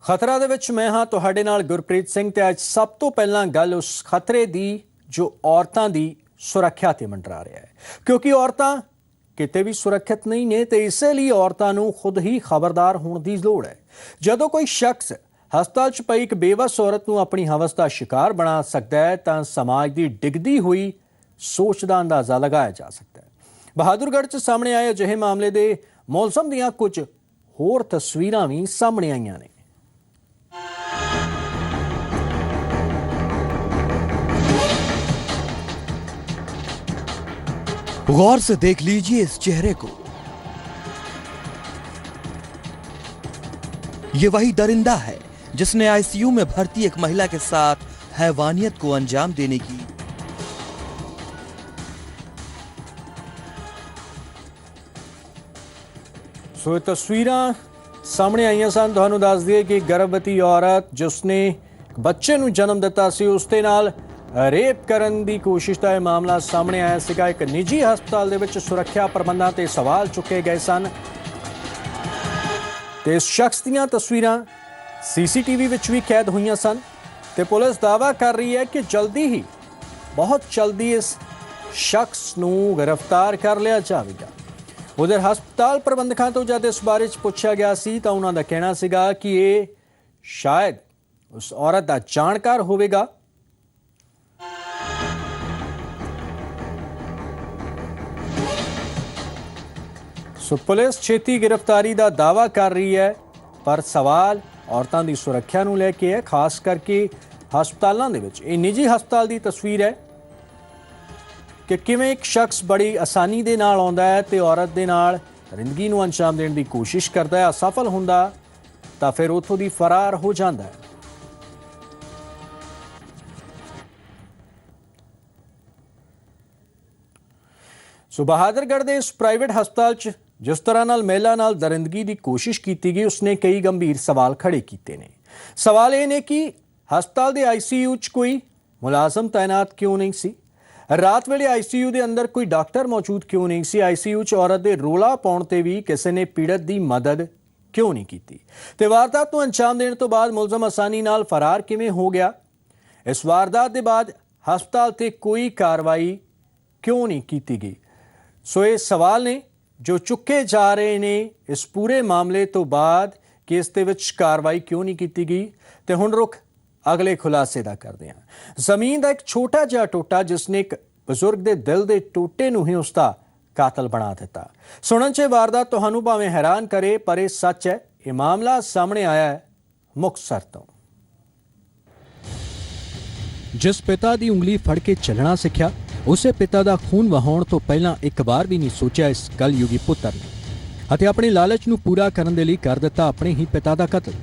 ਖਤਰਾ ਦੇ ਵਿੱਚ ਮੈਂ ਹਾਂ ਤੁਹਾਡੇ ਨਾਲ ਗੁਰਪ੍ਰੀਤ ਸਿੰਘ ਤੇ ਅੱਜ ਸਭ ਤੋਂ ਪਹਿਲਾਂ ਗੱਲ ਉਸ ਖਤਰੇ ਦੀ ਜੋ ਔਰਤਾਂ ਦੀ ਸੁਰੱਖਿਆ ਤੇ ਮੰਡਰਾ ਰਿਹਾ ਹੈ ਕਿਉਂਕਿ ਔਰਤਾਂ ਕਿਤੇ ਵੀ ਸੁਰੱਖਿਅਤ ਨਹੀਂ ਨੇ ਤੇ ਇਸੇ ਲਈ ਔਰਤਾਂ ਨੂੰ ਖੁਦ ਹੀ ਖਬਰਦਾਰ ਹੋਣ ਦੀ ਲੋੜ ਹੈ। ਜਦੋਂ ਕੋਈ ਸ਼ਖਸ ਹਸਪਤਾਲ 'ਚ ਪਈ ਇੱਕ ਬੇਵਸ ਔਰਤ ਨੂੰ ਆਪਣੀ ਹਵਸ ਦਾ ਸ਼ਿਕਾਰ ਬਣਾ ਸਕਦਾ ਹੈ ਤਾਂ ਸਮਾਜ ਦੀ ਡਿੱਗਦੀ ਹੋਈ ਸੋਚ ਦਾ ਅੰਦਾਜ਼ਾ ਲਗਾਇਆ ਜਾ ਸਕਦਾ ਹੈ। ਬਹਾਦੁਰਗੜ੍ਹ 'ਚ ਸਾਹਮਣੇ ਆਏ ਅਜਿਹੇ ਮਾਮਲੇ ਦੇ ਮੁਲਜ਼ਮ ਦੀਆਂ ਕੁਝ ਹੋਰ ਤਸਵੀਰਾਂ ਵੀ ਸਾਹਮਣੇ ਆਈਆਂ ਨੇ। गौर से देख लीजिए इस चेहरे को। ये वही दरिंदा है जिसने आईसीयू में भर्ती एक महिला के साथ हैवानियत को अंजाम देने की सो तस्वीरां सामने आईयां सन। तुहानूं दस दईए कि गर्भवती औरत जिसने बच्चे नूं जन्म दिता सी उसदे नाल रेप करन दी कोशिश का यह मामला सामने आया सीगा। एक निजी हस्पताल दे विच सुरक्षा प्रबंधां ते सवाल चुके गए सन ते इस शख्स दीयां तस्वीरां CCTV विच भी कैद हुईयां सन ते पुलिस दावा कर रही है कि जल्दी ही बहुत जल्दी इस शख्स नूं गिरफ्तार कर लिया जाएगा। उधर हस्पताल प्रबंधकां तो जद इस बारे च पुछया गया सी तां उन्हां दा कहना सीगा कि ये शायद उस औरत दा जाणकार होवेगा। सो पुलिस छेती गिरफ्तारी का दावा कर रही है पर सवाल औरतों की सुरक्षा नूं लैके है, खास करके हस्पतालों दे विच। ये निजी हस्पताल की तस्वीर है कि किवें एक शख्स बड़ी आसानी दे नाल आउंदा है ते औरत दे नाल रिंदगी नूं अंजाम देण दी कोशिश करदा है। असफल हुंदा तां फिर उत्थों दी फरार हो जांदा है। सो बहादुरगढ़ दे इस प्राइवेट हस्पताल च जिस तरह नाल महिला नाल दरिंदगी की कोशिश की गई उसने कई गंभीर सवाल खड़े किए ने। सवाल ये ने कि हस्पताल के ICU च कोई मुलाजम तैनात क्यों नहीं सी? रात वेले ICU के अंदर कोई डॉक्टर मौजूद क्यों नहीं सी? ICU च औरत के रोला पाउण ते भी किसी ने पीड़ित की मदद क्यों नहीं की? ते वारदात नूं अंजाम देने तो बाद मुलजम आसानी नाल फरार किवें हो गया? इस वारदात के बाद हस्पताल ते कोई कार्रवाई क्यों नहीं की गई? सो ये सवाल ने जो चुके जा रहे ने इस पूरे मामले तो बाद कि इस दे विच कार्रवाई क्यों नहीं की गई। तो हुण रुख अगले खुलासे दा करदे हां। जमीन दा एक छोटा जिहा टोटा जिसने एक बजुर्ग दे दिल दे टोटे नूं ही उसदा कातल बना दिता। सुणन च वारदात तुहानूं भावें हैरान करे पर यह सच है। यह मामला सामने आया है मुक्तसर तो। जिस पिता दी उंगली फड़ के चलना सिक्ख्या उसे पिता का खून वहाउण तो पहला एक बार भी नहीं सोचा इस कलयुगी पुत्र ने अते अपने लालच नूं पूरा करन दे लई कर दिता अपने ही पिता का कतल।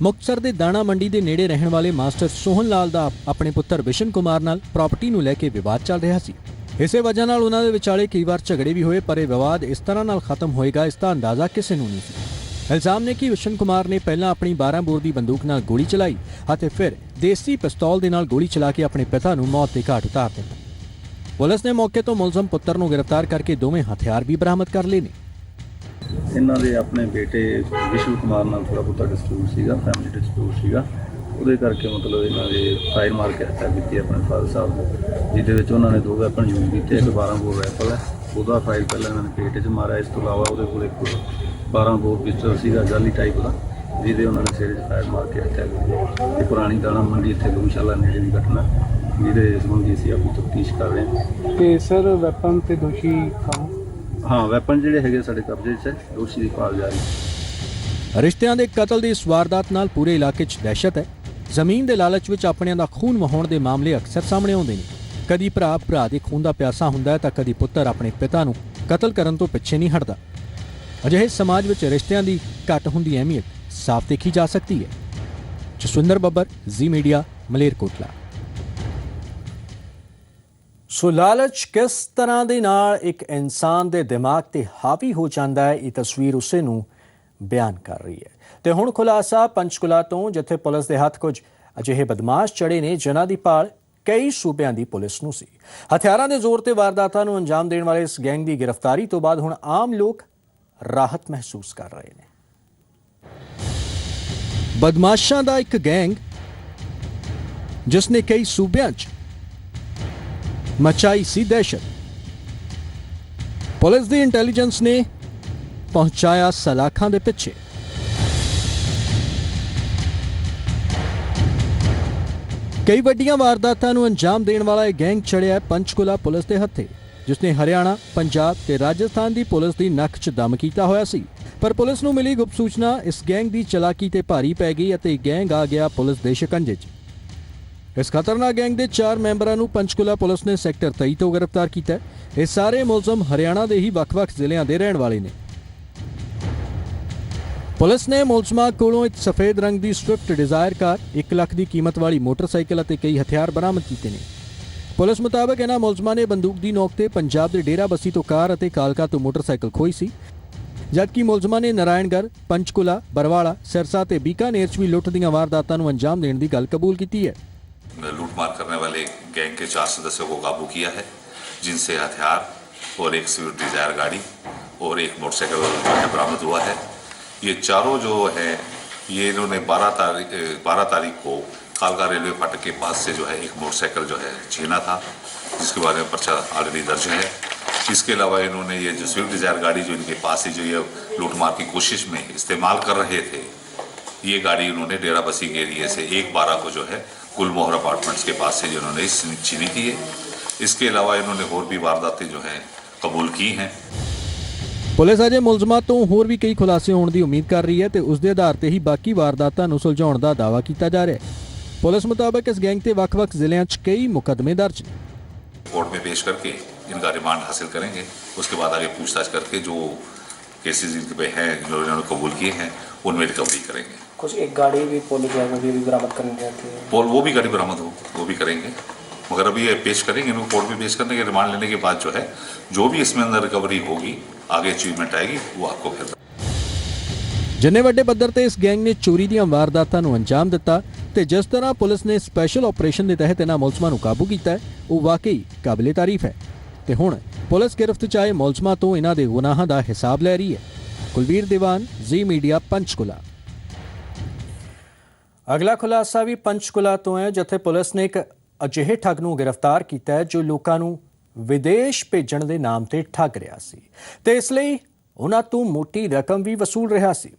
मुक्तसर दे दाणा मंडी दे नेड़े रहण वाले मास्टर सोहन लाल दा अपने पुत्र बिशन कुमार नाल प्रॉपर्टी नूं लैके विवाद चल रहा सी। इसे वजह नाल उन्हां दे विचाले कई बार झगड़े भी होए पर यह विवाद इस तरह नाल खत्म होएगा इसका अंदाजा किसी नूं नहीं सी। इल्जाम ने कि बिशन कुमार ने पहला अपनी 12 बोर दी बंदूक नाल गोली चलाई अते फिर देसी पिस्तौल दे नाल गोली चला के अपने पिता नूं मौत दे घाट उतार दिता। पुलिस ने मौके तो मुलजम पुत्र नूं गिरफ्तार करके दोवें हथियार भी बरामद कर लए ने। इन्हां दे अपने बेटे विशन कुमार नाल थोड़ा बहुता डिस्प्यूट सीगा, फैमिली डिस्प्यूट सीगा, ਉਹਦੇ ਕਰਕੇ ਮਤਲਬ ਇਹਨਾਂ ਦੇ ਫਾਇਰ ਮਾਰ ਕੇ ਹੱਤਿਆ ਕੀਤੀ ਆਪਣੇ ਫਾਦਰ ਸਾਹਿਬ ਦੀ, ਜਿਹਦੇ ਵਿੱਚ ਉਹਨਾਂ ਨੇ 2 ਵੈਪਨ ਯੂਜ਼ ਕੀਤੇ। ਇੱਕ 12 ਬੋਰ ਰਾਈਫਲ ਹੈ, ਉਹਦਾ ਫਾਇਰ ਪਹਿਲਾਂ ਇਹਨਾਂ ਨੇ ਪੇਟ 'ਚ ਮਾਰਿਆ। ਇਸ ਤੋਂ ਇਲਾਵਾ ਉਹਦੇ ਕੋਲ ਇੱਕ 12 ਬੋਰ ਪਿਸਟਲ ਸੀਗਾ ਜਾਲੀ ਟਾਈਪ ਦਾ, ਜਿਹਦੇ ਉਹਨਾਂ ਨੇ ਸਿਰ 'ਚ ਫਾਇਰ ਮਾਰ ਕੇ ਹੱਤਿਆ ਕੀਤੀ। ਇਹ ਪੁਰਾਣੀ ਦਾਣਾ ਮੰਡੀ ਇੱਥੇ ਗਊਸ਼ਾਲਾ ਨੇੜੇ ਦੀ ਘਟਨਾ, ਜਿਹਦੇ ਸੰਬੰਧੀ ਅਸੀਂ ਆਪਣੀ ਤਫਤੀਸ਼ ਕਰ ਰਹੇ ਹਾਂ। ਤੇ ਸਰ ਵੈਪਨ ਤੇ ਦੋਸ਼ੀ ਹਾਂ ਵੈਪਨ ਜਿਹੜੇ ਹੈਗੇ ਸਾਡੇ ਕਬਜ਼ੇ 'ਚ, ਦੋਸ਼ੀ ਦੀ ਭਾਲ ਜਾਰੀ। ਰਿਸ਼ਤਿਆਂ ਦੇ ਕਤਲ ਦੀ ਇਸ ਵਾਰਦਾਤ ਨਾਲ ਪੂਰੇ ਇਲਾਕੇ 'ਚ ਦਹਿਸ਼ਤ ਹੈ। ਜ਼ਮੀਨ ਦੇ ਲਾਲਚ ਵਿੱਚ ਆਪਣਿਆਂ ਦਾ ਖੂਨ ਵਹਾਉਣ ਦੇ ਮਾਮਲੇ ਅਕਸਰ ਸਾਹਮਣੇ ਆਉਂਦੇ ਨੇ। ਕਦੀ ਭਰਾ ਦੇ ਖੂਨ ਦਾ ਪਿਆਸਾ ਹੁੰਦਾ ਤਾਂ ਕਦੀ ਪੁੱਤਰ ਆਪਣੇ ਪਿਤਾ ਨੂੰ ਕਤਲ ਕਰਨ ਤੋਂ ਪਿੱਛੇ ਨਹੀਂ ਹਟਦਾ। ਅਜਿਹੇ ਸਮਾਜ ਵਿੱਚ ਰਿਸ਼ਤਿਆਂ ਦੀ ਘੱਟ ਹੁੰਦੀ ਅਹਿਮੀਅਤ ਸਾਫ਼ ਦੇਖੀ ਜਾ ਸਕਦੀ ਹੈ। ਜਸਵਿੰਦਰ ਬੱਬਰ, ਜ਼ੀ ਮੀਡੀਆ, ਮਲੇਰਕੋਟਲਾ। ਸੋ ਲਾਲਚ ਕਿਸ ਤਰ੍ਹਾਂ ਦੇ ਨਾਲ ਇੱਕ ਇਨਸਾਨ ਦੇ ਦਿਮਾਗ ਤੇ ਹਾਵੀ ਹੋ ਜਾਂਦਾ ਹੈ, ਇਹ ਤਸਵੀਰ ਉਸੇ ਨੂੰ ਬਿਆਨ ਕਰ ਰਹੀ ਹੈ। ਤੇ ਹੁਣ ਖੁਲਾਸਾ ਪੰਚਕੂਲਾ ਤੋਂ, ਜਿੱਥੇ ਪੁਲਿਸ ਦੇ ਹੱਥ ਕੁਝ ਅਜਿਹੇ ਬਦਮਾਸ਼ ਚੜੇ ਨੇ ਜਿਨ੍ਹਾਂ ਦੀ ਭਾਲ ਕਈ ਸੂਬਿਆਂ ਦੀ ਪੁਲਿਸ ਨੂੰ ਸੀ। ਹਥਿਆਰਾਂ ਦੇ ਜ਼ੋਰ ਤੇ ਵਾਰਦਾਤਾਂ ਨੂੰ ਅੰਜਾਮ ਦੇਣ ਵਾਲੇ ਇਸ ਗੈਂਗ ਦੀ ਗ੍ਰਿਫਤਾਰੀ ਤੋਂ ਬਾਅਦ ਹੁਣ ਆਮ ਲੋਕ ਰਾਹਤ ਮਹਿਸੂਸ ਕਰ ਰਹੇ ਨੇ। ਬਦਮਾਸ਼ਾਂ ਦਾ ਇੱਕ ਗੈਂਗ ਜਿਸ ਨੇ ਕਈ ਸੂਬਿਆਂ 'ਚ ਮਚਾਈ ਸੀ ਦਹਿਸ਼ਤ। ਪੁਲਿਸ ਦੀ ਇੰਟੈਲੀਜੈਂਸ ਨੇ ਪਹੁੰਚਾਇਆ ਸਲਾਖਾਂ ਦੇ ਪਿੱਛੇ। ਕਈ ਵੱਡੀਆਂ ਵਾਰਦਾਤਾਂ ਨੂੰ ਅੰਜਾਮ ਦੇਣ ਵਾਲਾ ਇਹ ਗੈਂਗ ਚੜਿਆ ਪੰਚਕੂਲਾ ਪੁਲਿਸ ਦੇ ਹੱਥੇ, ਜਿਸ ਨੇ ਹਰਿਆਣਾ, ਪੰਜਾਬ ਤੇ ਰਾਜਸਥਾਨ ਦੀ ਪੁਲਿਸ ਦੀ ਨੱਕ 'ਚ ਦਮ ਕੀਤਾ ਹੋਇਆ ਸੀ। ਪਰ ਪੁਲਿਸ ਨੂੰ ਮਿਲੀ ਗੁਪਤ ਸੂਚਨਾ ਇਸ ਗੈਂਗ ਦੀ ਚਲਾਕੀ ਤੇ ਭਾਰੀ ਪੈ ਗਈ ਅਤੇ ਗੈਂਗ ਆ ਗਿਆ ਪੁਲਿਸ ਦੇ ਸ਼ਿਕੰਜੇ 'ਚ। ਇਸ ਖਤਰਨਾਕ ਗੈਂਗ ਦੇ 4 ਮੈਂਬਰਾਂ ਨੂੰ ਪੰਚਕੂਲਾ ਪੁਲਿਸ ਨੇ ਸੈਕਟਰ 23 ਤੋਂ ਗ੍ਰਿਫਤਾਰ ਕੀਤਾ। ਇਹ ਸਾਰੇ ਮੁਲਜ਼ਮ ਹਰਿਆਣਾ ਦੇ ਹੀ ਵੱਖ-ਵੱਖ ਜ਼ਿਲ੍ਹਿਆਂ ਦੇ ਰਹਿਣ ਵਾਲੇ ਨੇ। ਪੁਲਿਸ ਨੇ ਮੁਲਜ਼ਮਾਂ ਕੋਲੋਂ ਇੱਕ ਸਫੇਦ ਰੰਗ ਦੀ ਸਵਿਫਟ ਡਿਜ਼ਾਇਰ ਕਾਰ, 1 ਲੱਖ ਦੀ ਕੀਮਤ ਵਾਲੀ ਮੋਟਰਸਾਈਕਲ ਅਤੇ ਕਈ ਹਥਿਆਰ ਬਰਾਮਦ ਕੀਤੇ ਨੇ। ਪੁਲਿਸ ਮੁਤਾਬਕ ਇਹਨਾਂ ਮੁਲਜ਼ਮਾਂ ਨੇ ਬੰਦੂਕ ਦੀ ਨੋਕ ਤੇ ਪੰਜਾਬ ਦੇ ਡੇਰਾ ਬੱਸੀ ਤੋਂ ਕਾਰ ਅਤੇ ਕਾਲਕਾ ਤੋਂ ਮੋਟਰਸਾਈਕਲ ਖੋਈ ਸੀ, ਜਦਕਿ ਮੁਲਜ਼ਮਾਂ ਨੇ ਨਾਰਾਇਣਗੜ੍ਹ, ਪੰਚਕੂਲਾ, ਬਰਵਾਲਾ, ਸਿਰਸਾ ਤੇ ਬੀਕਾਨੇਰ 'ਚ ਵੀ ਲੁੱਟ ਦੀਆਂ ਵਾਰਦਾਤਾਂ ਨੂੰ ਅੰਜਾਮ ਦੇਣ ਦੀ ਗੱਲ ਕਬੂਲ ਕੀਤੀ है। लूटमार करने वाले गैंग के 4 सदस्यों को काबू किया है, जिनसे हथियार और एक स्विफ्ट डिजायर गाड़ी और एक मोटरसाइकिल जो है बरामद हुआ है। ये चारों जो है ये इन्होंने 12 तारीख को कालका रेलवे फाटक के पास से जो है एक मोटरसाइकिल जो है छीना था, जिसके बारे में पर्चा ऑलरेडी दर्ज है। इसके अलावा इन्होंने ये जो स्विफ्ट डिजायर गाड़ी जो इनके पास है जो ये लूटमार की कोशिश में इस्तेमाल कर रहे थे, ये गाड़ी उन्होंने डेरा बसी के एरिए से 1/12 को जो है गुलमोहर अपार्टमेंट्स के पास से जिन्होंने छीनी थी है। इसके अलावा इन्होंने और भी वारदातें जो हैं कबूल की हैं। ਪੁਲਿਸ ਅਜੇ ਮੁਲਜ਼ਮਾਂ ਤੋਂ ਹੋਰ ਵੀ ਕਈ ਖੁਲਾਸੇ ਹੋਣ ਦੀ ਉਮੀਦ ਕਰ ਰਹੀ ਹੈ ਤੇ ਉਸ ਦੇ ਆਧਾਰ ਤੇ ਹੀ ਬਾਕੀ ਵਾਰਦਾਤਾਂ ਨੂੰ ਸੁਲਝਾਉਣ ਦਾ ਦਾਅਵਾ ਕੀਤਾ ਜਾ ਰਿਹਾ ਹੈ। ਪੁਲਿਸ ਮੁਤਾਬਕ ਇਸ ਗੈਂਗ ਤੇ ਵੱਖ-ਵੱਖ ਜ਼ਿਲ੍ਹਿਆਂ 'ਚ ਕਈ ਮੁਕੱਦਮੇ ਦਰਜ ਨੇ। कोर्ट में पेश करके इनका रिमांड हासिल करेंगे, उसके बाद आगे पूछताछ करके जो केसेस इनके पे हैं जो इन्होंने कबूल किए हैं उनमें रिकवरी करेंगे। कुछ एक गाड़ी भी पुलिस भी बरामद करनी रहती है, वो भी गाड़ी बरामद हो वो भी करेंगे, मगर अभी ये पेश करेंगे इनको कोर्ट में पेश करने के रिमांड लेने के बाद जो है जो भी इसमें अंदर रिकवरी होगी आगे अचीवमेंट आएगी वो आपको फिर। ਜਿੰਨੇ ਵੱਡੇ ਪੱਧਰ ਤੇ ਇਸ ਗੈਂਗ ਨੇ ਚੋਰੀ ਦੀਆਂ ਵਾਰਦਾਤਾਂ ਨੂੰ ਅੰਜਾਮ ਦਿੱਤਾ ਤੇ ਜਿਸ ਤਰ੍ਹਾਂ ਪੁਲਿਸ ਨੇ ਸਪੈਸ਼ਲ ਆਪਰੇਸ਼ਨ ਦੇ ਤਹਿਤ ਇਹਨਾਂ ਮੁਲਜ਼ਮਾਂ ਨੂੰ ਕਾਬੂ ਕੀਤਾ ਹੈ, ਉਹ ਵਾਕਈ ਕਾਬਿਲੇ ਤਾਰੀਫ ਹੈ ਤੇ ਹੁਣ ਪੁਲਿਸ ਗਿਰਫਤ 'ਚ ਆਏ ਮੁਲਜ਼ਮਾਂ ਤੋਂ ਇਹਨਾਂ ਦੇ ਗੁਨਾਹਾਂ ਦਾ ਹਿਸਾਬ ਲੈ ਰਹੀ ਹੈ। ਕੁਲਵੀਰ ਦੀਵਾਨ, ਜ਼ੀ ਮੀਡੀਆ, ਪੰਚਕੂਲਾ। ਅਗਲਾ ਖੁਲਾਸਾ ਵੀ ਪੰਚਕੂਲਾ ਤੋਂ ਹੈ, ਜਿੱਥੇ ਪੁਲਿਸ ਨੇ ਇੱਕ ਅਜਿਹੇ ਠੱਗ ਨੂੰ ਗ੍ਰਿਫਤਾਰ ਕੀਤਾ ਹੈ ਜੋ ਲੋਕਾਂ ਨੂੰ ਵਿਦੇਸ਼ ਭੇਜਣ ਦੇ ਨਾਮ ਤੇ ਠੱਗ ਰਿਹਾ ਸੀ ਤੇ ਇਸ ਲਈ ਉਹਨਾਂ ਤੋਂ ਮੋਟੀ ਰਕਮ ਵੀ ਵਸੂਲ ਰਿਹਾ ਸੀ।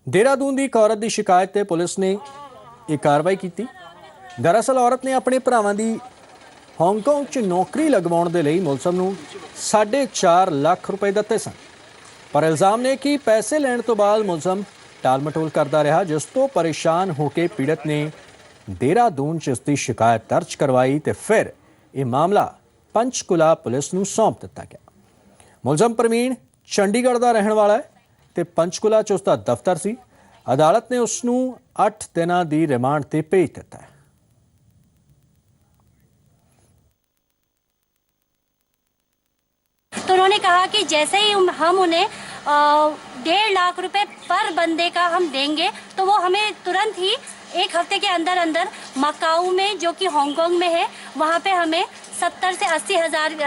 ਦੇਹਰਾਦੂਨ ਦੀ ਇੱਕ ਔਰਤ ਦੀ ਸ਼ਿਕਾਇਤ ਤੇ ਪੁਲਿਸ ਨੇ ਇਹ ਕਾਰਵਾਈ ਕੀਤੀ। ਦਰਅਸਲ ਔਰਤ ਨੇ ਆਪਣੇ ਭਰਾਵਾਂ ਦੀ ਹਾਂਗਕਾਂਗ 'ਚ ਨੌਕਰੀ ਲਗਵਾਉਣ ਦੇ ਲਈ ਮੁਲਜ਼ਮ ਨੂੰ 4.5 ਲੱਖ ਰੁਪਏ ਦਿੱਤੇ ਸਨ, ਪਰ ਇਲਜ਼ਾਮ ਨੇ ਕਿ ਪੈਸੇ ਲੈਣ ਤੋਂ ਬਾਅਦ ਮੁਲਜ਼ਮ ਟਾਲ ਮਟੋਲ ਕਰਦਾ ਰਿਹਾ, ਜਿਸ ਤੋਂ ਪਰੇਸ਼ਾਨ ਹੋ ਕੇ ਪੀੜਤ ਨੇ ਦੇਹਰਾਦੂਨ 'ਚ ਇਸ ਦੀ ਸ਼ਿਕਾਇਤ ਦਰਜ ਕਰਵਾਈ ਤੇ ਫਿਰ ਇਹ ਮਾਮਲਾ ਪੰਚਕੂਲਾ ਪੁਲਿਸ ਨੂੰ ਸੌਂਪ ਦਿੱਤਾ ਗਿਆ। ਮੁਲਜ਼ਮ ਪ੍ਰਵੀਨ ਚੰਡੀਗੜ੍ਹ ਦਾ ਰਹਿਣ ਵਾਲਾ ਹੈ ਤੇ ਪੰਚਕੂਲਾ 'ਚ ਉਸ ਦਾ ਦਫ਼ਤਰ ਸੀ। ਅਦਾਲਤ ਨੇ ਉਸ ਨੂੰ 8 ਦਿਨਾਂ ਦੀ ਰਿਮਾਂਡ ਤੇ ਭੇਜ ਦਿੱਤਾ ਹੈ। तो उन्होंने कहा कि जैसे ही हम उन्हें 1.5 लाख रुपए पर बंदे का हम देंगे तो वो हमें तुरंत ही 1 हफ्ते के अंदर अंदर मकाऊ में, जो कि हांगकांग में है, वहाँ पे हमें 70 से 80 हज़ार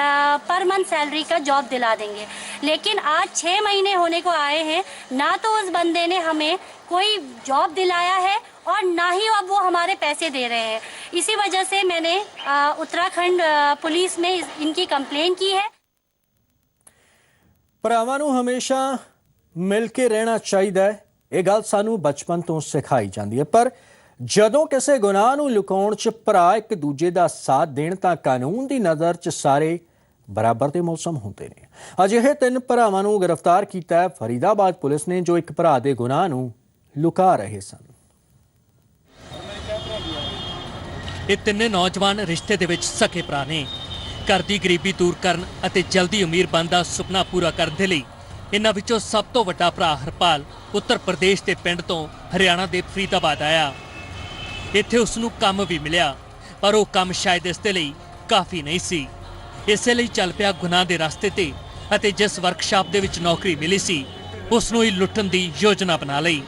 पर मंथ सैलरी का जॉब दिला देंगे। लेकिन आज 6 महीने होने को आए हैं, ना तो उस बंदे ने हमें कोई जॉब दिलाया है और ना ही अब वो हमारे पैसे दे रहे हैं। इसी वजह से मैंने उत्तराखंड पुलिस में इनकी कंप्लेन की है। ਭਰਾਵਾਂ ਨੂੰ ਹਮੇਸ਼ਾ ਮਿਲ ਕੇ ਰਹਿਣਾ ਚਾਹੀਦਾ ਹੈ, ਇਹ ਗੱਲ ਸਾਨੂੰ ਬਚਪਨ ਤੋਂ ਸਿਖਾਈ ਜਾਂਦੀ ਹੈ, ਪਰ ਜਦੋਂ ਕਿਸੇ ਗੁਨਾਹ ਨੂੰ ਲੁਕਾਉਣ 'ਚ ਭਰਾ ਇੱਕ ਦੂਜੇ ਦਾ ਸਾਥ ਦੇਣ ਤਾਂ ਕਾਨੂੰਨ ਦੀ ਨਜ਼ਰ 'ਚ ਸਾਰੇ ਬਰਾਬਰ ਦੇ ਮੌਸਮ ਹੁੰਦੇ ਨੇ। ਅਜਿਹੇ 3 ਭਰਾਵਾਂ ਨੂੰ ਗ੍ਰਿਫਤਾਰ ਕੀਤਾ ਹੈ ਫਰੀਦਾਬਾਦ ਪੁਲਿਸ ਨੇ, ਜੋ ਇੱਕ ਭਰਾ ਦੇ ਗੁਨਾਹ ਨੂੰ ਲੁਕਾ ਰਹੇ ਸਨ। ਇਹ ਤਿੰਨੇ ਨੌਜਵਾਨ ਰਿਸ਼ਤੇ ਦੇ ਵਿੱਚ ਸਕੇ ਭਰਾ ਨੇ। ਘਰ ਦੀ ਗਰੀਬੀ ਦੂਰ ਕਰਨ ਅਤੇ ਜਲਦੀ ਅਮੀਰ ਬਣਨ ਦਾ ਸੁਪਨਾ ਪੂਰਾ ਕਰਨ ਦੇ ਲਈ ਇਹਨਾਂ ਵਿੱਚੋਂ ਸਭ ਤੋਂ ਵੱਡਾ ਭਰਾ ਹਰਪਾਲ ਉੱਤਰ ਪ੍ਰਦੇਸ਼ ਦੇ ਪਿੰਡ ਤੋਂ ਹਰਿਆਣਾ ਦੇ ਫਰੀਦਾਬਾਦ ਆਇਆ। ਇੱਥੇ ਉਸ ਨੂੰ ਕੰਮ ਵੀ ਮਿਲਿਆ, ਪਰ ਉਹ ਕੰਮ ਸ਼ਾਇਦ ਇਸ ਦੇ ਲਈ ਕਾਫੀ ਨਹੀਂ ਸੀ। ਇਸੇ ਲਈ ਚੱਲ ਪਿਆ ਗੁਨਾਹ ਦੇ ਰਸਤੇ ਤੇ ਅਤੇ ਜਿਸ ਵਰਕਸ਼ਾਪ ਦੇ ਵਿੱਚ ਨੌਕਰੀ ਮਿਲੀ ਸੀ ਉਸ ਨੂੰ ਹੀ ਲੁੱਟਣ ਦੀ ਯੋਜਨਾ ਬਣਾ ਲਈ।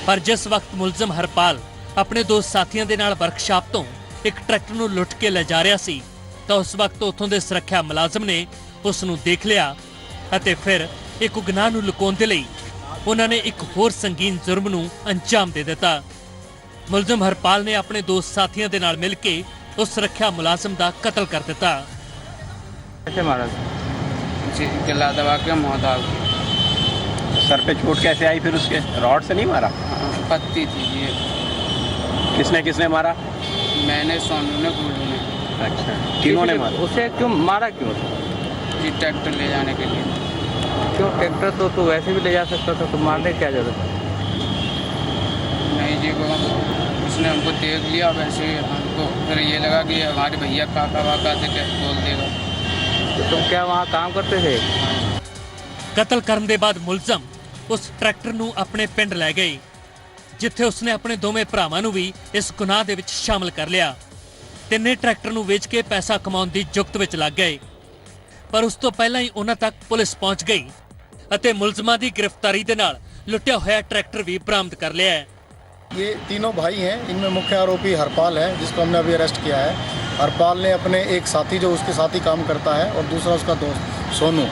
ਪਰ ਜਿਸ ਵਕਤ ਮੁਲਜ਼ਮ ਹਰਪਾਲ ਆਪਣੇ 2 ਸਾਥੀਆਂ ਦੇ ਨਾਲ ਵਰਕਸ਼ਾਪ ਤੋਂ ਇੱਕ ਟਰੈਕਟਰ ਨੂੰ ਲੁੱਟ ਕੇ ਲੈ ਜਾ ਰਿਹਾ ਸੀ ਤਾਂ ਉਸ ਵਕਤ ਉੱਥੋਂ ਦੇ ਸੁਰੱਖਿਆ ਮੁਲਾਜ਼ਮ ਨੇ ਉਸ ਨੂੰ ਦੇਖ ਲਿਆ ਅਤੇ ਫਿਰ ਇੱਕ ਗੁਨਾਹ ਨੂੰ ਲੁਕਾਉਣ ਦੇ ਲਈ ਉਹਨਾਂ ਨੇ ਇੱਕ ਹੋਰ ਸੰਗੀਨ ਜ਼ੁਰਮ ਨੂੰ ਅੰਜਾਮ ਦੇ ਦਿੱਤਾ। ਮੁਲਜ਼ਮ ਹਰਪਾਲ ਨੇ ਆਪਣੇ ਦੋ ਸਾਥੀਆਂ ਦੇ ਨਾਲ ਮਿਲ ਕੇ ਉਸ ਸੁਰੱਖਿਆ ਮੁਲਾਜ਼ਮ ਦਾ ਕਤਲ ਕਰ ਦਿੱਤਾ। कैसे मारा? जी गला दबा के मौत आ गई। सर पे चोट कैसे आई फिर उसके? रॉड से नहीं मारा? पत्ती थी ये। किसने किसने मारा? मैंने, सोनू ने, गुल्लू ने। अच्छा, तीनों ने मारा? उसे क्यों मारा? क्यों? जी ट्रैक्टर ले जाने के लिए। क्यों? ट्रैक्टर तो वैसे भी ले जा सकता था, तो मारने की क्या जरूरत है? नहीं जी, वो उसने हमको देख लिया, वैसे ही हमको फिर ये लगा कि हमारे भैया काका वाका से बोल देगा। तो तुम क्या वहाँ काम करते थे? ਕਤਲ ਕਰਨ ਦੇ ਬਾਅਦ ਮੁਲਜ਼ਮ ਉਸ ਟਰੈਕਟਰ ਨੂੰ ਆਪਣੇ ਪਿੰਡ ਲੈ ਗਏ, ਜਿੱਥੇ ਉਸਨੇ ਆਪਣੇ ਦੋਵੇਂ ਭਰਾਵਾਂ ਨੂੰ ਵੀ ਇਸ ਗੁਨਾਹ ਦੇ ਵਿੱਚ ਸ਼ਾਮਲ ਕਰ ਲਿਆ। ਤਿੰਨੇ ਟਰੈਕਟਰ ਨੂੰ ਵੇਚ ਕੇ ਪੈਸਾ ਕਮਾਉਣ ਦੀ ਜੁਗਤ ਵਿੱਚ ਲੱਗ ਗਏ, ਪਰ ਉਸ ਤੋਂ ਪਹਿਲਾਂ ਹੀ ਉਹਨਾਂ ਤੱਕ ਪੁਲਿਸ ਪਹੁੰਚ ਗਈ ਅਤੇ ਮੁਲਜ਼ਮਾਂ ਦੀ ਗ੍ਰਿਫਤਾਰੀ ਦੇ ਨਾਲ ਲੁੱਟਿਆ ਹੋਇਆ ਟਰੈਕਟਰ ਵੀ ਬਰਾਮਦ ਕਰ ਲਿਆ ਹੈ। ये तीनों भाई हैं, इनमें मुख्य आरोपी हरपाल है, जिसको हमने अभी अरेस्ट किया है। हरपाल ने अपने एक साथी जो उसके साथ ही काम करता है और दूसरा उसका दोस्त सोनू,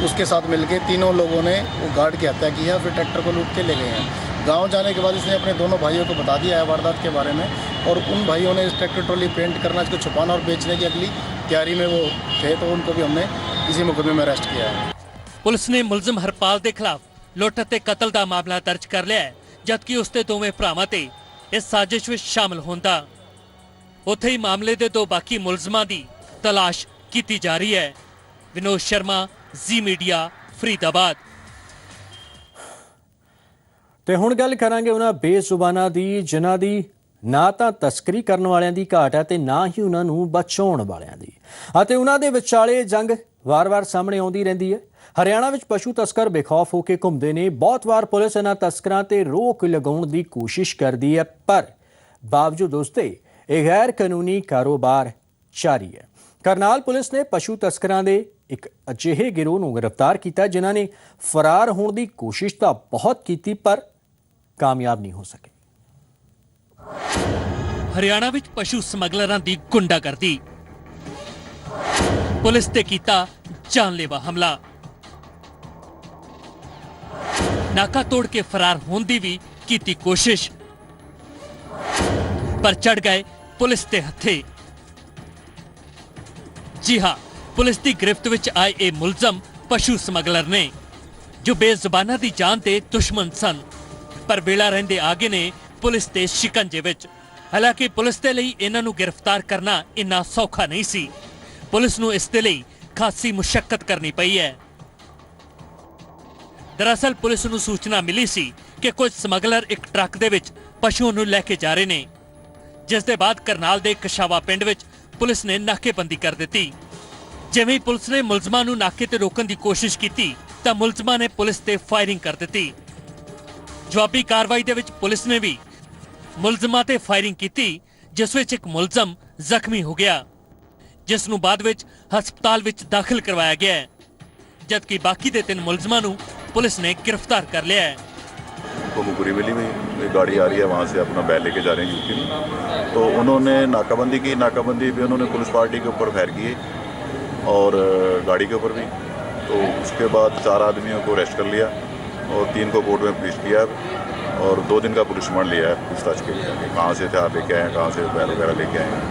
उसके साथ मिलके तीनों लोगों ने वो गार्ड की हत्या की है, फिर ट्रैक्टर को लूट के ले गए हैं। गांव जाने के बाद इसने अपने दोनों भाइयों को बता दिया है वारदात के बारे में, और उन भाइयों ने इस ट्रैक्टर ट्रॉली पेंट करना, इसको छुपाना और बेचने की अगली तैयारी में वो थे, तो उनको भी हमने इसी मुकदमे में अरेस्ट किया है। ਪੁਲਿਸ ਨੇ ਮੁਲਜ਼ਮ ਹਰਪਾਲ ਦੇ ਖਿਲਾਫ ਲੁੱਟ ਅਤੇ ਕਤਲ ਦਾ ਮਾਮਲਾ ਦਰਜ ਕਰ ਲਿਆ ਹੈ, ਜਦਕਿ ਉਸ ਦੇ ਦੋਵੇਂ ਭਰਾਵਾਂ ਤੇ ਇਸ ਸਾਜ਼ਿਸ਼ ਵਿੱਚ ਸ਼ਾਮਲ ਹੋਣ ਦਾ। ਉੱਥੇ ਹੀ ਮਾਮਲੇ ਦੇ ਦੋ ਬਾਕੀ ਮੁਲਜ਼ਮਾਂ ਦੀ ਤਲਾਸ਼ ਕੀਤੀ ਜਾ ਰਹੀ ਹੈ। ਵਿਨੋਦ ਸ਼ਰਮਾ, ਜ਼ੀ ਮੀਡੀਆ, ਫਰੀਦਾਬਾਦ। ਤੇ ਹੁਣ ਗੱਲ ਕਰਾਂਗੇ ਉਹਨਾਂ ਬੇਜ਼ੁਬਾਨਾਂ ਦੀ ਜਿਨ੍ਹਾਂ ਦੀ ਨਾ ਤਾਂ ਤਸਕਰੀ ਕਰਨ ਵਾਲਿਆਂ ਦੀ ਘਾਟ ਹੈ ਤੇ ਨਾ ਹੀ ਉਹਨਾਂ ਨੂੰ ਬਚਾਉਣ ਵਾਲਿਆਂ ਦੀ, ਅਤੇ ਉਹਨਾਂ ਦੇ ਵਿਚਾਲੇ ਜੰਗ ਵਾਰ-ਵਾਰ ਸਾਹਮਣੇ ਆਉਂਦੀ ਰਹਿੰਦੀ ਹੈ। ਹਰਿਆਣਾ ਵਿੱਚ ਪਸ਼ੂ ਤਸਕਰ ਬੇਖੌਫ ਹੋ ਕੇ ਘੁੰਮਦੇ ਨੇ। ਬਹੁਤ ਵਾਰ ਪੁਲਿਸ ਇਹਨਾਂ ਤਸਕਰਾਂ ਤੇ ਰੋਕ ਲਗਾਉਣ ਦੀ ਕੋਸ਼ਿਸ਼ ਕਰਦੀ ਹੈ, ਪਰ ਬਾਵਜੂਦ ਉਸ ਤੇ ਇਹ ਗੈਰ ਕਾਨੂੰਨੀ ਕਾਰੋਬਾਰ ਜਾਰੀ ਹੈ। ਕਰਨਾਲ ਪੁਲਿਸ ਨੇ ਪਸ਼ੂ ਤਸਕਰਾਂ ਦੇ ਇੱਕ ਅਜਿਹੇ ਗਿਰੋਹ ਨੂੰ ਗ੍ਰਿਫਤਾਰ ਕੀਤਾ ਜਿਨ੍ਹਾਂ ਨੇ ਫਰਾਰ ਹੋਣ ਦੀ ਕੋਸ਼ਿਸ਼ ਤਾਂ ਬਹੁਤ ਕੀਤੀ, ਪਰ ਕਾਮਯਾਬ ਨਹੀਂ ਹੋ ਸਕੇ। ਹਰਿਆਣਾ ਵਿੱਚ ਪਸ਼ੂ ਸਮਗਲਰਾਂ ਦੀ ਗੁੰਡਾਗਰਦੀ, ਪੁਲਿਸ ਤੇ ਕੀਤਾ ਜਾਨਲੇਵਾ ਹਮਲਾ, ਨਾਕਾ ਤੋੜ ਕੇ ਫਰਾਰ ਹੋਣ ਦੀ ਵੀ ਕੀਤੀ ਕੋਸ਼ਿਸ਼, ਪਰ ਚੜ ਗਏ ਪੁਲਿਸ ਦੇ ਹੱਥੇ। ਜੀ ਹਾਂ, ਪੁਲਿਸ ਦੀ ਗ੍ਰਿਫਤ ਵਿੱਚ ਆਏ ਇਹ ਮੁਲਜ਼ਮ ਪਸ਼ੂ ਸਮਗਲਰ ਨੇ, ਜੋ ਬੇਜ਼ੁਬਾਨਾਂ ਦੀ ਜਾਨ ਤੇ ਦੁਸ਼ਮਣ ਸਨ, ਪਰ ਵੇਲਾ ਰਹਿੰਦੇ ਆ ਗਏ ਨੇ ਪੁਲਿਸ ਦੇ ਸ਼ਿਕੰਜੇ ਵਿੱਚ। ਹਾਲਾਂਕਿ ਪੁਲਿਸ ਦੇ ਲਈ ਇਹਨਾਂ ਨੂੰ ਗ੍ਰਿਫਤਾਰ ਕਰਨਾ ਇੰਨਾ ਸੌਖਾ ਨਹੀਂ ਸੀ। ਪੁਲਿਸ ਨੂੰ ਇਸ ਦੇ ਲਈ ਖਾਸੀ ਮੁਸ਼ੱਕਤ ਕਰਨੀ ਪਈ ਹੈ। ਦਰਅਸਲ ਪੁਲਿਸ ਨੂੰ ਸੂਚਨਾ ਮਿਲੀ ਸੀ ਕਿ ਕੁਝ ਸਮਗਲਰ ਇੱਕ ਟਰੱਕ ਦੇ ਵਿੱਚ ਪਸ਼ੂਆਂ ਨੂੰ ਲੈ ਕੇ ਜਾ ਰਹੇ ਨੇ, ਜਿਸ ਦੇ ਬਾਅਦ ਕਰਨਾਲ ਦੇ ਕਸ਼ਾਵਾ ਪਿੰਡ ਵਿੱਚ ਪੁਲਿਸ ਨੇ ਨਾਕੇਬੰਦੀ ਕਰ ਦਿੱਤੀ। ਜਿਵੇਂ ਹੀ ਪੁਲਿਸ ਨੇ ਮੁਲਜ਼ਮਾਂ ਨੂੰ ਨਾਕੇ ਤੇ ਰੋਕਣ ਦੀ ਕੋਸ਼ਿਸ਼ ਕੀਤੀ ਤਾਂ ਮੁਲਜ਼ਮਾਂ ਨੇ ਪੁਲਿਸ ਤੇ ਫਾਇਰਿੰਗ ਕਰ ਦਿੱਤੀ। ਜਵਾਬੀ ਕਾਰਵਾਈ ਦੇ ਵਿੱਚ ਪੁਲਿਸ ਨੇ ਵੀ ਮੁਲਜ਼ਮਾਂ ਤੇ ਫਾਇਰਿੰਗ ਕੀਤੀ, ਜਿਸ ਵਿੱਚ ਇੱਕ ਮੁਲਜ਼ਮ ਜ਼ਖਮੀ ਹੋ ਗਿਆ, ਜਿਸ ਨੂੰ ਬਾਅਦ ਵਿੱਚ ਹਸਪਤਾਲ ਵਿੱਚ ਦਾਖਲ ਕਰਵਾਇਆ ਗਿਆ ਹੈ, जबकि बाकी के 3 मुलजमान ਨੂੰ पुलिस ने गिरफ्तार कर लिया है। मुकुरी वैली में गाड़ी आ रही है, वहाँ से अपना बैल लेके जा रहे हैं यूपी में, तो उन्होंने नाकाबंदी की। नाकाबंदी पे उन्होंने पुलिस पार्टी के ऊपर फायर किए और गाड़ी के ऊपर भी। तो उसके बाद 4 आदमियों को अरेस्ट कर लिया और 3 को कोर्ट में पेश किया और 2 दिन का पुलिस रिमांड लिया है पूछताछ के लिए, कहाँ से हथियार लेके आए हैं, कहाँ से बैल वगैरह लेके आए हैं।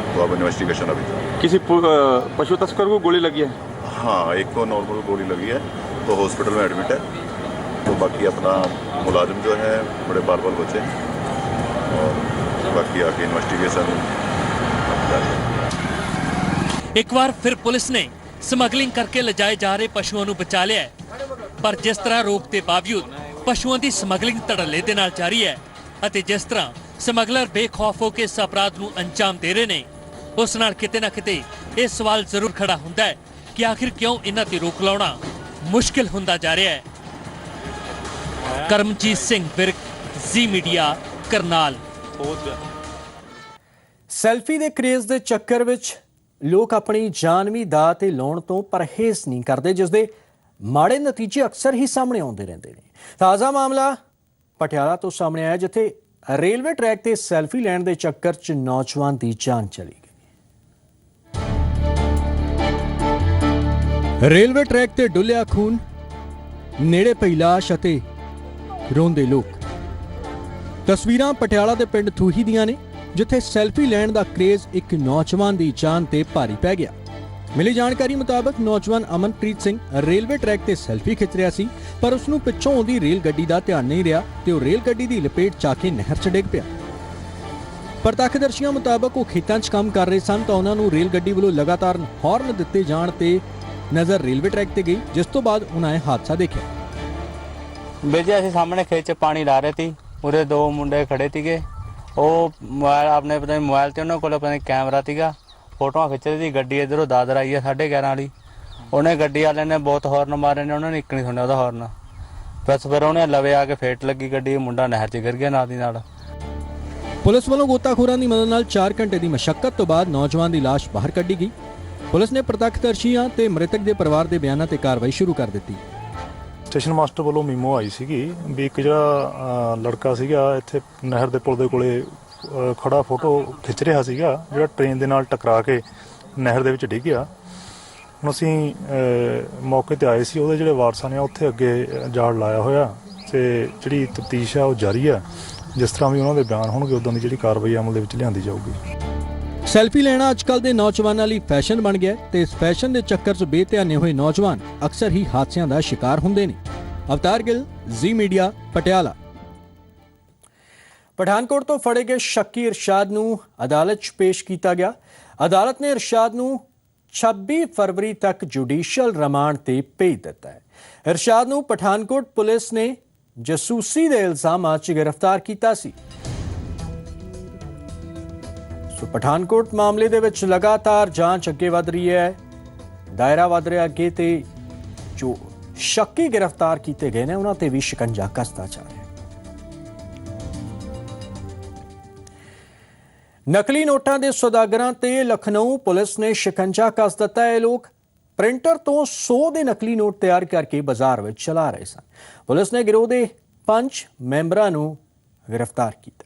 तो अब इन्वेस्टिगेशन अभी किसी पशु तस्कर को गोली लगी है? हाँ, एक को नॉर्मल गोली लगी है, तो हॉस्पिटल में एडमिट है। तो बाकी अपना मुलाजिम जो है बड़े बाल बचे हैं और बाकी आगे इन्वेस्टिगेशन। एक बार फिर पुलिस ने स्मगलिंग करके ले जाए जा रहे पशुओं ਨੂੰ ਬਚਾ ਲਿਆ ਹੈ, ਪਰ ਜਿਸ ਤਰ੍ਹਾਂ ਰੋਕ ਦੇ ਬਾਵਜੂਦ ਪਸ਼ੂਆਂ ਦੀ ਸਮਗਲਿੰਗ ਧੜੱਲੇ ਦੇ ਨਾਲ ਜਾਰੀ ਹੈ ਅਤੇ ਜਿਸ ਤਰ੍ਹਾਂ ਸਮਗਲਰ ਬੇਖੌਫ ਹੋ ਕੇ ਇਸ ਅਪਰਾਧ ਨੂੰ ਅੰਜਾਮ ਦੇ ਰਹੇ ਨੇ, ਉਸ ਨਾਲ ਕਿਤੇ ਨਾ ਕਿਤੇ ਇਹ ਸਵਾਲ ਜ਼ਰੂਰ ਖੜਾ ਹੁੰਦਾ ਹੈ ਕਿ ਆਖਿਰ ਕਿਉਂ ਇਹਨਾਂ ਤੇ ਰੋਕ ਲਾਉਣਾ ਮੁਸ਼ਕਿਲ ਹੁੰਦਾ ਜਾ ਰਿਹਾ ਹੈ। ਕਰਮਜੀਤ ਸਿੰਘ ਵਿਰਕ, ਜ਼ੀ ਮੀਡੀਆ, ਕਰਨਾਲ। ਸੈਲਫੀ ਦੇ ਕ੍ਰੇਜ਼ ਦੇ ਚੱਕਰ ਵਿੱਚ ਲੋਕ ਆਪਣੀ ਜਾਨ ਵੀ ਦਾਅ ਤੇ ਲਾਉਣ ਤੋਂ ਪਰਹੇਜ਼ ਨਹੀਂ ਕਰਦੇ, ਜਿਸ ਦੇ ਮਾੜੇ ਨਤੀਜੇ ਅਕਸਰ ਹੀ ਸਾਹਮਣੇ ਆਉਂਦੇ ਰਹਿੰਦੇ ਨੇ। ਤਾਜ਼ਾ ਮਾਮਲਾ ਪਟਿਆਲਾ ਤੋਂ ਸਾਹਮਣੇ ਆਇਆ, ਜਿੱਥੇ ਰੇਲਵੇ ਟਰੈਕ ਤੇ ਸੈਲਫੀ ਲੈਣ ਦੇ ਚੱਕਰ 'ਚ ਨੌਜਵਾਨ ਦੀ ਜਾਨ ਚਲੀ ਗਈ। ਰੇਲਵੇ ਟਰੈਕ ਤੇ ਡੁੱਲਿਆ ਖੂਨ, ਨੇੜੇ ਪਈ ਲਾਸ਼ ਅਤੇ ਰੋਂਦੇ ਲੋਕ। ਤਸਵੀਰਾਂ ਪਟਿਆਲਾ ਦੇ ਪਿੰਡ ਥੂਹੀ ਦੀਆਂ ਨੇ, ਜਿੱਥੇ ਸੈਲਫੀ ਲੈਣ ਦਾ ਕ੍ਰੇਜ਼ ਇੱਕ ਨੌਜਵਾਨ ਦੀ ਜਾਨ ਤੇ ਭਾਰੀ ਪੈ ਗਿਆ। ਮਿਲੀ ਜਾਣਕਾਰੀ ਮੁਤਾਬਕ ਨੌਜਵਾਨ ਅਮਨਪ੍ਰੀਤ ਸਿੰਘ ਰੇਲਵੇ ਟਰੈਕ ਤੇ ਸੈਲਫੀ ਖਿੱਚ ਰਿਹਾ ਸੀ, ਪਰ ਉਸ ਨੂੰ ਪਿੱਛੋਂ ਆਉਂਦੀ ਰੇਲ ਗੱਡੀ ਦਾ ਧਿਆਨ ਨਹੀਂ ਰਿਹਾ ਤੇ ਉਹ ਰੇਲ ਗੱਡੀ ਦੀ ਲਪੇਟ 'ਚ ਆ ਕੇ ਨਹਿਰ 'ਚ ਡਿੱਗ ਪਿਆ। ਪ੍ਰਤੱਖਦਰਸ਼ੀਆਂ ਮੁਤਾਬਕ ਉਹ ਖੇਤਾਂ 'ਚ ਕੰਮ ਕਰ ਰਹੇ ਸਨ ਤਾਂ ਉਹਨਾਂ ਨੂੰ ਰੇਲ ਗੱਡੀ ਵੱਲੋਂ ਲਗਾਤਾਰ ਹਾਰਨ ਦਿੱਤੇ ਜਾਣ ਤੇ ਨਜ਼ਰ ਰੇਲਵੇ ਟਰੈਕ ਤੇ ਗਈ, ਜਿਸ ਤੋਂ ਬਾਅਦ ਉਹਨਾਂ ਇਹ ਹਾਦਸਾ ਦੇਖਿਆ। बेजे ਅਸੀਂ ਸਾਹਮਣੇ ਖੇਤ 'ਚ ਪਾਣੀ ਲਾ ਰਹੇ ਸੀ, ਉਰੇ ਦੋ ਮੁੰਡੇ ਖੜੇ ਸੀਗੇ, ਉਹ ਮੋਬਾਈਲ ਆਪਣੇ ਪਤਾ ਨਹੀਂ ਮੋਬਾਈਲ ਤੇ ਉਹਨਾਂ ਕੋਲ ਪਤਾ ਨਹੀਂ ਕੈਮਰਾ ਸੀਗਾ, ਫੋਟੋਆਂ ਖਿੱਚ ਰਹੀ ਸੀ। ਗੱਡੀ ਇੱਧਰੋਂ ਦਾਦਰ ਆਈ ਹੈ 11:30 ਵਾਲੀ, ਉਹਨੇ ਗੱਡੀ ਵਾਲੇ ਨੇ ਬਹੁਤ ਹਾਰਨ ਮਾਰੇ ਨੇ, ਉਹਨਾਂ ਨੇ ਇੱਕ ਨਹੀਂ ਸੁਣਿਆ ਉਹਦਾ ਹਾਰਨ। ਬਸ ਫਿਰ ਉਹਨੇ ਲਵੇ ਆ ਕੇ ਫੇਟ ਲੱਗੀ ਗੱਡੀ, ਮੁੰਡਾ ਨਹਿਰ 'ਚ ਗਿਰ ਗਿਆ ਨਾਲ ਦੀ ਨਾਲ। ਪੁਲਿਸ ਵੱਲੋਂ ਗੋਤਾਖੋਰਾਂ ਦੀ ਮਦਦ ਨਾਲ 4 ਘੰਟੇ ਦੀ ਮਸ਼ੱਕਤ ਤੋਂ ਬਾਅਦ ਨੌਜਵਾਨ ਦੀ ਲਾਸ਼ ਬਾਹਰ ਕੱਢੀ ਗਈ। ਪੁਲਿਸ ਨੇ ਪ੍ਰਤੱਖਦਰਸ਼ੀਆਂ ਤੇ ਮ੍ਰਿਤਕ ਦੇ ਪਰਿਵਾਰ ਦੇ ਬਿਆਨਾਂ ਤੇ ਕਾਰਵਾਈ ਸ਼ੁਰੂ ਕਰ ਦਿੱਤੀ। ਸਟੇਸ਼ਨ ਮਾਸਟਰ ਵੱਲੋਂ ਮੀਮੋ ਆਈ ਸੀਗੀ ਵੀ ਇੱਕ ਜਿਹੜਾ ਲੜਕਾ ਸੀਗਾ ਇੱਥੇ ਨਹਿਰ ਦੇ ਪੁਲ ਦੇ ਕੋਲੇ ਖੜਾ ਫੋਟੋ ਖਿੱਚ ਰਿਹਾ ਸੀਗਾ, ਜਿਹੜਾ ਟ੍ਰੇਨ ਦੇ ਨਾਲ ਟਕਰਾ ਕੇ ਨਹਿਰ ਦੇ ਵਿੱਚ ਡਿੱਗ ਗਿਆ। ਹੁਣ ਅਸੀਂ ਮੌਕੇ ਤੇ ਆਏ ਸੀ, ਉਹਦੇ ਜਿਹੜੇ ਵਾਰਸਾਂ ਨੇ ਉੱਥੇ ਅੱਗੇ ਜਾੜ ਲਾਇਆ ਹੋਇਆ ਤੇ ਜਿਹੜੀ ਤਫਤੀਸ਼ ਆ ਉਹ ਜਾਰੀ ਆ। ਜਿਸ ਤਰ੍ਹਾਂ ਵੀ ਉਹਨਾਂ ਦੇ ਬਿਆਨ ਹੋਣਗੇ ਉਦੋਂ ਦੀ ਜਿਹੜੀ ਕਾਰਵਾਈ ਅਮਲ ਦੇ ਵਿੱਚ ਲਿਆਂਦੀ ਜਾਊਗੀ। ਸੈਲਫੀ ਲੈਣਾ ਅੱਜਕੱਲ ਦੇ ਨੌਜਵਾਨਾਂ ਲਈ ਫੈਸ਼ਨ ਬਣ ਗਿਆ ਤੇ ਇਸ ਫੈਸ਼ਨ ਦੇ ਚੱਕਰ 'ਚ ਬੇਧਿਆਨੇ ਹੋਏ ਨੌਜਵਾਨ ਅਕਸਰ ਹੀ ਹਾਦਸਿਆਂ ਦਾ ਸ਼ਿਕਾਰ ਹੁੰਦੇ ਨੇ। ਅਵਤਾਰ ਗਿੱਲ, ਜ਼ੀ ਮੀਡੀਆ, ਪਟਿਆਲਾ। ਪਠਾਨਕੋਟ ਤੋਂ ਫੜੇ ਗਏ ਸ਼ੱਕੀ ਇਰਸ਼ਾਦ ਨੂੰ ਅਦਾਲਤ 'ਚ ਪੇਸ਼ ਕੀਤਾ ਗਿਆ। ਅਦਾਲਤ ਨੇ ਇਰਸ਼ਾਦ ਨੂੰ 26 ਫਰਵਰੀ ਤੱਕ ਜੁਡੀਸ਼ੀਅਲ ਰਿਮਾਂਡ ਤੇ ਭੇਜ ਦਿੱਤਾ ਹੈ। ਇਰਸ਼ਾਦ ਨੂੰ ਪਠਾਨਕੋਟ ਪੁਲਿਸ ਨੇ ਜਾਸੂਸੀ ਦੇ ਇਲਜ਼ਾਮਾਂ 'ਚ ਗ੍ਰਿਫਤਾਰ ਕੀਤਾ ਸੀ। ਪਠਾਨਕੋਟ ਮਾਮਲੇ ਦੇ ਵਿੱਚ ਲਗਾਤਾਰ ਜਾਂਚ ਅੱਗੇ ਵਧ ਰਹੀ ਹੈ, ਦਾਇਰਾ ਵਧ ਰਿਹਾ ਅੱਗੇ ਤੇ ਜੋ ਸ਼ੱਕੀ ਗ੍ਰਿਫਤਾਰ ਕੀਤੇ ਗਏ ਨੇ ਉਹਨਾਂ ਤੇ ਵੀ ਸ਼ਿਕੰਜਾ ਕੱਸਦਾ ਜਾ ਰਿਹਾ ਹੈ। ਨਕਲੀ ਨੋਟਾਂ ਦੇ ਸੌਦਾਗਰਾਂ ਤੇ ਲਖਨਊ ਪੁਲਿਸ ਨੇ ਸ਼ਿਕੰਜਾ ਕੱਸ ਦਿੱਤਾ ਹੈ। ਇਹ ਲੋਕ ਪ੍ਰਿੰਟਰ ਤੋਂ 100 ਦੇ ਨਕਲੀ ਨੋਟ ਤਿਆਰ ਕਰਕੇ ਬਾਜ਼ਾਰ ਵਿੱਚ ਚਲਾ ਰਹੇ ਸਨ। ਪੁਲਿਸ ਨੇ ਗਿਰੋਹ ਦੇ 5 ਮੈਂਬਰਾਂ ਨੂੰ ਗ੍ਰਿਫਤਾਰ ਕੀਤਾ।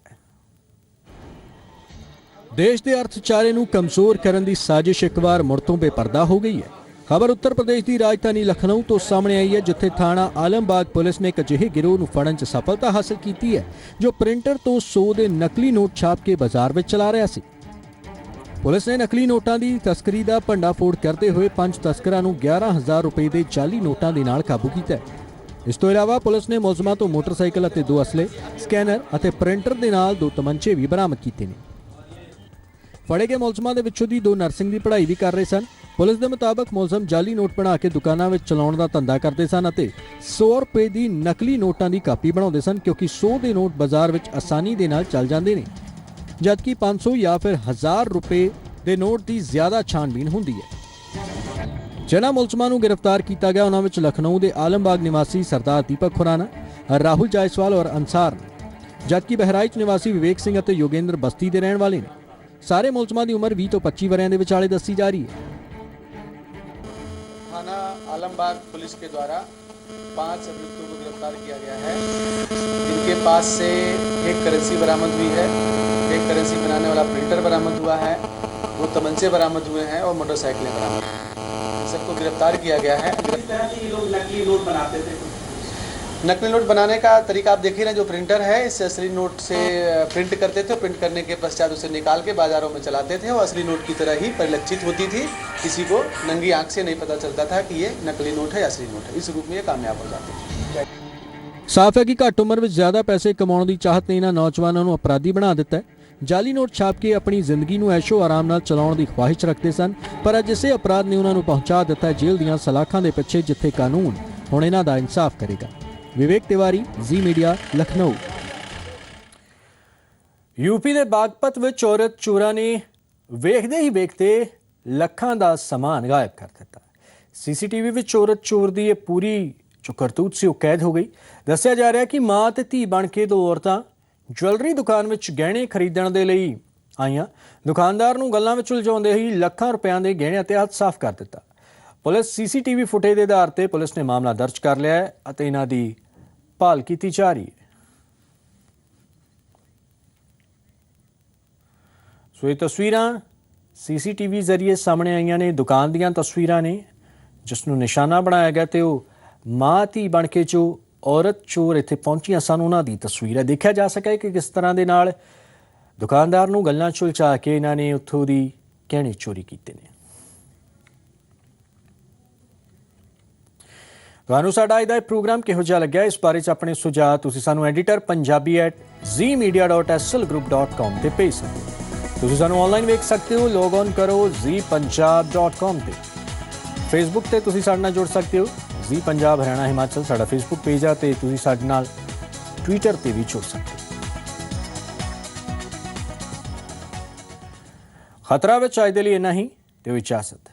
ਦੇਸ਼ ਦੇ ਅਰਥਚਾਰੇ ਨੂੰ ਕਮਜ਼ੋਰ ਕਰਨ ਦੀ ਸਾਜ਼ਿਸ਼ ਇੱਕ ਵਾਰ ਮੁੜ ਤੋਂ ਬੇਪਰਦਾ ਹੋ ਗਈ ਹੈ। ਖਬਰ ਉੱਤਰ ਪ੍ਰਦੇਸ਼ ਦੀ ਰਾਜਧਾਨੀ ਲਖਨਊ ਤੋਂ ਸਾਹਮਣੇ ਆਈ ਹੈ, ਜਿੱਥੇ ਥਾਣਾ ਆਲਮਬਾਗ ਪੁਲਿਸ ਨੇ ਇੱਕ ਅਜਿਹੇ ਗਿਰੋਹ ਨੂੰ ਫੜਨ 'ਚ ਸਫਲਤਾ ਹਾਸਲ ਕੀਤੀ ਹੈ ਜੋ ਪ੍ਰਿੰਟਰ ਤੋਂ 100 ਦੇ ਨਕਲੀ ਨੋਟ ਛਾਪ ਕੇ ਬਾਜ਼ਾਰ ਵਿੱਚ ਚਲਾ ਰਿਹਾ ਸੀ। ਪੁਲਿਸ ਨੇ ਨਕਲੀ ਨੋਟਾਂ ਦੀ ਤਸਕਰੀ ਦਾ ਭੰਡਾਫੋੜ ਕਰਦੇ ਹੋਏ 5 ਤਸਕਰਾਂ ਨੂੰ 11,000 ਰੁਪਏ ਦੇ ਜਾਲੀ ਨੋਟਾਂ ਦੇ ਨਾਲ ਕਾਬੂ ਕੀਤਾ ਹੈ। ਇਸ ਤੋਂ ਇਲਾਵਾ ਪੁਲਿਸ ਨੇ ਮੁਲਜ਼ਮਾਂ ਤੋਂ ਮੋਟਰਸਾਈਕਲ ਅਤੇ 2 ਅਸਲੇ, ਸਕੈਨਰ ਅਤੇ ਪ੍ਰਿੰਟਰ ਦੇ ਨਾਲ 2 ਤਮੰਚੇ ਵੀ ਬਰਾਮਦ ਕੀਤੇ ਨੇ। ਫੜੇ ਗਏ ਮੁਲਜ਼ਮਾਂ ਦੇ ਵਿੱਚੋਂ ਦੀ 2 ਨਰਸਿੰਗ ਦੀ ਪੜ੍ਹਾਈ ਵੀ ਕਰ ਰਹੇ ਸਨ। ਪੁਲਿਸ ਦੇ ਮੁਤਾਬਕ ਮੁਲਜ਼ਮ ਜਾਲੀ ਨੋਟ ਬਣਾ ਕੇ ਦੁਕਾਨਾਂ ਵਿੱਚ ਚਲਾਉਣ ਦਾ ਧੰਦਾ ਕਰਦੇ ਸਨ ਅਤੇ 100 ਰੁਪਏ ਦੀ ਨਕਲੀ ਨੋਟਾਂ ਦੀ ਕਾਪੀ ਬਣਾਉਂਦੇ ਸਨ, ਕਿਉਂਕਿ 100 ਦੇ ਨੋਟ ਬਾਜ਼ਾਰ ਵਿੱਚ ਆਸਾਨੀ ਦੇ ਨਾਲ ਚੱਲ ਜਾਂਦੇ ਨੇ, ਜਦਕਿ 500 ਜਾਂ ਫਿਰ 1000 ਰੁਪਏ ਦੇ ਨੋਟ ਦੀ ਜ਼ਿਆਦਾ ਛਾਣਬੀਣ ਹੁੰਦੀ ਹੈ। ਜਿਨ੍ਹਾਂ ਮੁਲਜ਼ਮਾਂ ਨੂੰ ਗ੍ਰਿਫਤਾਰ ਕੀਤਾ ਗਿਆ ਉਹਨਾਂ ਵਿੱਚ ਲਖਨਊ ਦੇ ਆਲਮਬਾਗ ਨਿਵਾਸੀ ਸਰਦਾਰ ਦੀਪਕ ਖੁਰਾਨਾ, ਰਾਹੁਲ ਜਾਇਸਵਾਲ ਔਰ ਅੰਸਾਰ, ਜਦਕਿ ਬਹਿਰਾਈਚ ਨਿਵਾਸੀ ਵਿਵੇਕ ਸਿੰਘ ਅਤੇ ਯੋਗੇਂਦਰ ਬਸਤੀ ਦੇ ਰਹਿਣ ਵਾਲੇ ਨੇ। ਸਾਰੇ ਮੁਲਜ਼ਮਾਂ ਦੀ ਉਮਰ 20 ਤੋਂ 25 ਵਰਿਆਂ ਦੇ ਵਿਚਾਲੇ ਦੱਸੀ ਜਾ ਰਹੀ ਹੈ। थाना आलमबाग पुलिस के द्वारा 5 अभियुक्तों को गिरफ्तार किया गया है। इनके पास से एक करेंसी बरामद हुई है, एक करेंसी बनाने वाला प्रिंटर बरामद हुआ है, 2 तमंचे बरामद हुए हैं और मोटरसाइकिलें बरामद हुई हैं। इन सबको गिरफ्तार किया गया है। किस तरह से ये लोग नकली नोट बनाते थे? नकली नोट बनाने का तरीका आप देख ही रहे हैं। जो प्रिंटर है इससे असली नोट से प्रिंट करते थे, प्रिंट करने के पश्चात उसे निकाल के बाज़ारों में चलाते थे और असली नोट की तरह ही परिलक्षित होती थी। किसी को नंगी आंख से नहीं पता चलता था कि ये नकली नोट है या असली नोट है। इस रूप में ये कामयाब हो जाते थे। ਸਾਫ਼ ਹੈ ਕਿ ਘੱਟ ਉਮਰ ਵਿੱਚ ਜ਼ਿਆਦਾ ਪੈਸੇ ਕਮਾਉਣ ਦੀ ਚਾਹਤ ਨੇ ਇਹਨਾਂ ਨੌਜਵਾਨਾਂ ਨੂੰ ਅਪਰਾਧੀ ਬਣਾ ਦਿੱਤਾ ਹੈ। ਜਾਲੀ ਨੋਟ ਛਾਪ ਕੇ ਆਪਣੀ ਜ਼ਿੰਦਗੀ ਨੂੰ ਐਸ਼ੋ ਆਰਾਮ ਨਾਲ ਚਲਾਉਣ ਦੀ ਖਵਾਹਿਸ਼ ਰੱਖਦੇ ਸਨ, ਪਰ ਅੱਜ ਇਸੇ ਅਪਰਾਧ ਨੇ ਉਹਨਾਂ ਨੂੰ ਪਹੁੰਚਾ ਦਿੱਤਾ ਹੈ ਜੇਲ੍ਹ ਦੀਆਂ ਸਲਾਖਾਂ ਦੇ ਪਿੱਛੇ, ਜਿੱਥੇ ਕਾਨੂੰਨ ਹੁਣ ਇਹਨਾਂ ਦਾ ਇਨਸਾਫ ਕਰੇਗਾ। ਵਿਵੇਕ ਤਿਵਾਰੀ, ਜ਼ੀ ਮੀਡੀਆ, ਲਖਨਊ। यूपी ਦੇ ਬਾਗਪਤ ਵਿੱਚ ਔਰਤ ਚੋਰਾਂ ਨੇ ਵੇਖਦੇ ਹੀ ਵੇਖਦੇ ਲੱਖਾਂ ਦਾ ਸਮਾਨ ਗਾਇਬ ਕਰ ਦਿੱਤਾ। ਸੀਸੀਟੀਵੀ ਵਿੱਚ ਔਰਤ ਚੋਰ ਦੀ ਇਹ ਪੂਰੀ ਜੋ ਕਰਤੂਤ ਸੀ ਉਹ ਕੈਦ ਹੋ ਗਈ। ਦੱਸਿਆ ਜਾ ਰਿਹਾ ਕਿ ਮਾਂ ਤੇ ਧੀ ਬਣ ਕੇ 2 ਔਰਤਾਂ ਜੁਐਲਰੀ ਦੁਕਾਨ ਵਿੱਚ ਗਹਿਣੇ ਖਰੀਦਣ ਦੇ ਲਈ ਆਈਆਂ। ਦੁਕਾਨਦਾਰ ਨੂੰ ਗੱਲਾਂ ਵਿੱਚ ਉਲਝਾਉਂਦੇ ਹੀ ਲੱਖਾਂ ਰੁਪਇਆਂ ਦੇ ਗਹਿਣਿਆਂ ਤੇ ਹੱਥ ਸਾਫ਼ ਕਰ ਦਿੱਤਾ। ਪੁਲਿਸ ਸੀਸੀਟੀਵੀ ਫੁਟੇਜ ਦੇ ਆਧਾਰ ਤੇ ਪੁਲਿਸ ਨੇ ਮਾਮਲਾ ਦਰਜ ਕਰ ਲਿਆ ਹੈ ਅਤੇ ਇਹਨਾਂ ਦੀ ਭਾਲ ਕੀਤੀ ਜਾ ਰਹੀ ਹੈ। ਸੋ ਇਹ ਤਸਵੀਰਾਂ ਸੀਸੀਟੀਵੀ ਜ਼ਰੀਏ ਸਾਹਮਣੇ ਆਈਆਂ ਨੇ। ਦੁਕਾਨ ਦੀਆਂ ਤਸਵੀਰਾਂ ਨੇ ਜਿਸ ਨੂੰ ਨਿਸ਼ਾਨਾ ਬਣਾਇਆ ਗਿਆ ਤੇ ਉਹ ਮਾਂ ਧੀ ਬਣ ਕੇ ਜੋ ਔਰਤ ਚੋਰ ਇੱਥੇ ਪਹੁੰਚੀਆਂ ਸਨ, ਉਹਨਾਂ ਦੀ ਤਸਵੀਰ ਹੈ। ਦੇਖਿਆ ਜਾ ਸਕਿਆ ਕਿ ਕਿਸ ਤਰ੍ਹਾਂ ਦੇ ਨਾਲ ਦੁਕਾਨਦਾਰ ਨੂੰ ਗੱਲਾਂ ਚੁਲਚਾ ਕੇ ਇਹਨਾਂ ਨੇ ਉੱਥੋਂ ਦੀ ਗਹਿਣੇ ਚੋਰੀ ਕੀਤੇ ਨੇ। ਤੁਹਾਨੂੰ ਸਾਡਾ ਅੱਜ ਦਾ ਇਹ ਪ੍ਰੋਗਰਾਮ ਕਿਹੋ ਜਿਹਾ ਲੱਗਿਆ, ਇਸ ਬਾਰੇ 'ਚ ਆਪਣੇ ਸੁਝਾਅ ਤੁਸੀਂ ਸਾਨੂੰ editor.punjabi@zeemediagroup.com ਤੇ ਭੇਜ ਸਕਦੇ ਹੋ। ਤੁਸੀਂ ਸਾਨੂੰ ਆਨਲਾਈਨ ਵੇਖ ਸਕਦੇ ਹੋ, ਲੌਗ ਔਨ ਕਰੋ zeepunjab.com ਤੇ। ਫੇਸਬੁੱਕ ਤੇ ਤੁਸੀਂ ਸਾਡੇ ਨਾਲ ਜੁੜ ਸਕਦੇ ਹੋ, ਜ਼ੀ ਪੰਜਾਬ ਹਰਿਆਣਾ ਹਿਮਾਚਲ ਸਾਡਾ ਫੇਸਬੁੱਕ ਪੇਜ ਆ, ਤੇ ਤੁਸੀਂ ਸਾਡੇ ਨਾਲ ਟਵਿੱਟਰ ਤੇ ਵੀ ਜੁੜ ਸਕਦੇ ਹੋ। ਖਤਰਾ ਵਿੱਚ ਅੱਜ ਦੇ ਲਈ ਇੰਨਾ ਹੀ, ਦਿਓ ਇਜਾਜ਼ਤ।